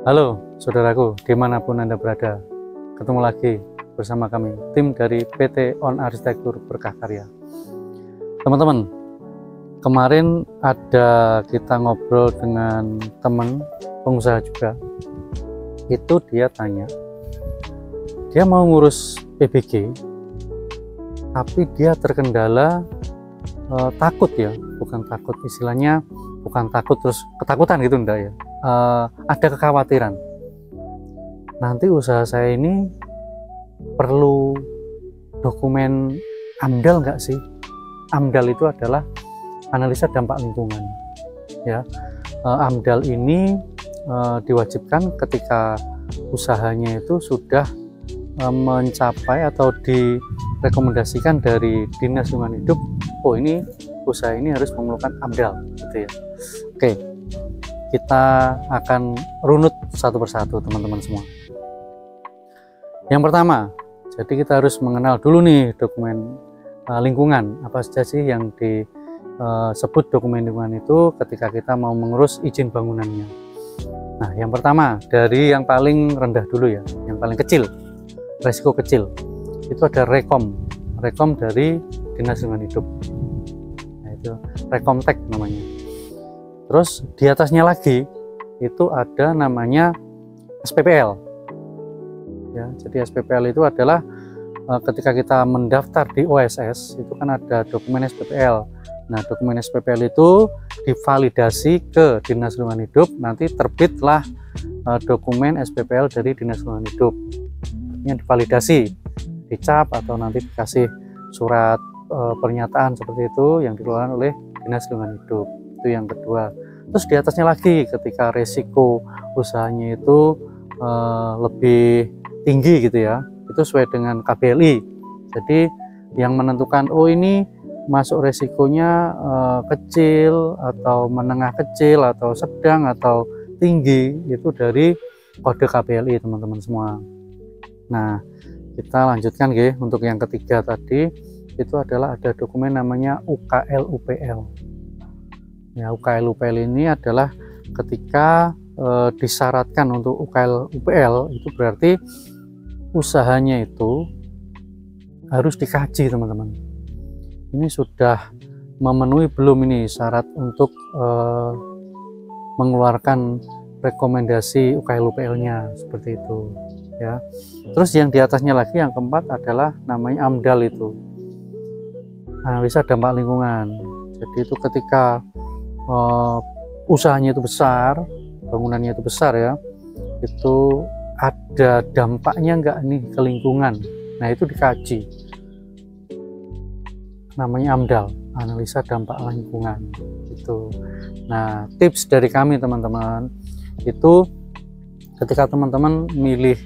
Halo saudaraku, dimanapun Anda berada, ketemu lagi bersama kami, tim dari PT On Arsitektur Berkah Karya. Teman-teman, kemarin ada kita ngobrol dengan teman pengusaha juga. Itu dia tanya, dia mau ngurus PBG, tapi dia terkendala takut ya, bukan takut istilahnya, bukan takut terus ketakutan gitu enggak ya. Ada kekhawatiran nanti usaha saya ini perlu dokumen AMDAL nggak sih? AMDAL itu adalah analisa dampak lingkungan ya. AMDAL ini diwajibkan ketika usahanya itu sudah mencapai atau direkomendasikan dari Dinas Lingkungan Hidup, oh ini usaha ini harus memerlukan AMDAL gitu ya. Oke, kita akan runut satu persatu teman-teman semua. Yang pertama, jadi kita harus mengenal dulu nih dokumen lingkungan, apa saja sih yang disebut dokumen lingkungan itu ketika kita mau mengurus izin bangunannya. Nah, yang pertama dari yang paling rendah dulu ya, yang paling kecil, resiko kecil, itu ada rekom dari Dinas Lingkungan Hidup. Nah, itu rekomtek namanya. Terus di atasnya lagi itu ada namanya SPPL ya. Jadi SPPL itu adalah ketika kita mendaftar di OSS itu kan ada dokumen SPPL. Nah, dokumen SPPL itu divalidasi ke Dinas Lingkungan Hidup, nanti terbitlah dokumen SPPL dari Dinas Lingkungan Hidup yang divalidasi, dicap atau nanti dikasih surat pernyataan seperti itu yang dikeluarkan oleh Dinas Lingkungan Hidup. Itu yang kedua. Terus di atasnya lagi ketika resiko usahanya itu lebih tinggi gitu ya, itu sesuai dengan KBLI. Jadi yang menentukan oh ini masuk resikonya kecil atau menengah kecil atau sedang atau tinggi itu dari kode KBLI teman-teman semua. Nah, kita lanjutkan ya, untuk yang ketiga tadi itu adalah ada dokumen namanya UKL-UPL. Ya, UKL-UPL ini adalah ketika disyaratkan untuk UKL-UPL itu berarti usahanya itu harus dikaji teman-teman. Ini sudah memenuhi belum ini syarat untuk mengeluarkan rekomendasi UKL-UPL-nya seperti itu ya. Terus yang di atasnya lagi yang keempat adalah namanya AMDAL, itu analisa dampak lingkungan. Jadi itu ketika usahanya itu besar, bangunannya itu besar ya, itu ada dampaknya enggak nih ke lingkungan. Nah, itu dikaji, namanya AMDAL, analisa dampak lingkungan itu. Nah, tips dari kami teman-teman itu ketika teman-teman milih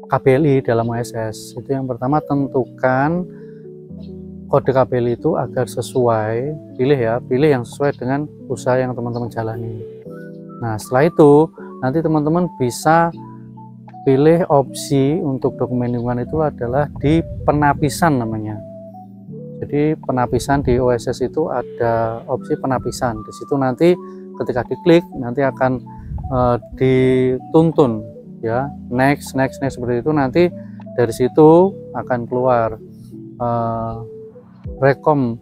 KBLI dalam OSS itu yang pertama tentukan kode KBLI itu agar sesuai, pilih yang sesuai dengan usaha yang teman-teman jalani. Nah, setelah itu nanti teman-teman bisa pilih opsi untuk dokumen lingkungan itu adalah di penapisan namanya. Jadi penapisan di OSS itu ada opsi penapisan. Di situ nanti ketika diklik nanti akan dituntun ya, next seperti itu. Nanti dari situ akan keluar rekom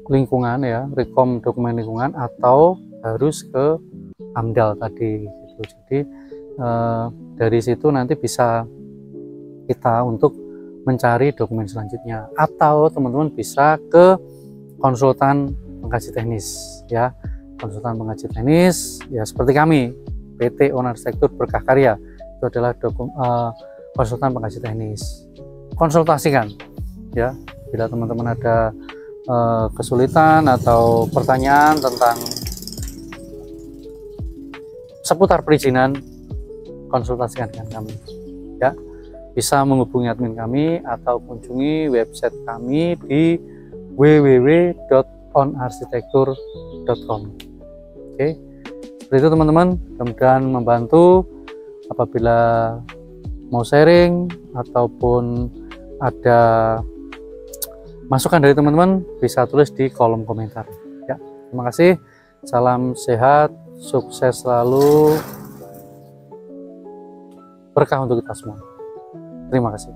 lingkungan ya, rekom dokumen lingkungan atau harus ke AMDAL tadi gitu. Jadi dari situ nanti bisa kita untuk mencari dokumen selanjutnya, atau teman-teman bisa ke konsultan pengkaji teknis ya. Konsultan pengkaji teknis ya seperti kami PT On Arsitektur Berkah Karya itu adalah konsultan pengkaji teknis. Konsultasikan ya bila teman-teman ada kesulitan atau pertanyaan tentang seputar perizinan, konsultasikan dengan kami ya. Bisa menghubungi admin kami atau kunjungi website kami di www.onarsitektur.com. Oke, seperti itu teman-teman, mudah-mudahan membantu. Apabila mau sharing ataupun ada masukan dari teman-teman bisa tulis di kolom komentar ya. Terima kasih, salam sehat, sukses selalu, berkah untuk kita semua. Terima kasih.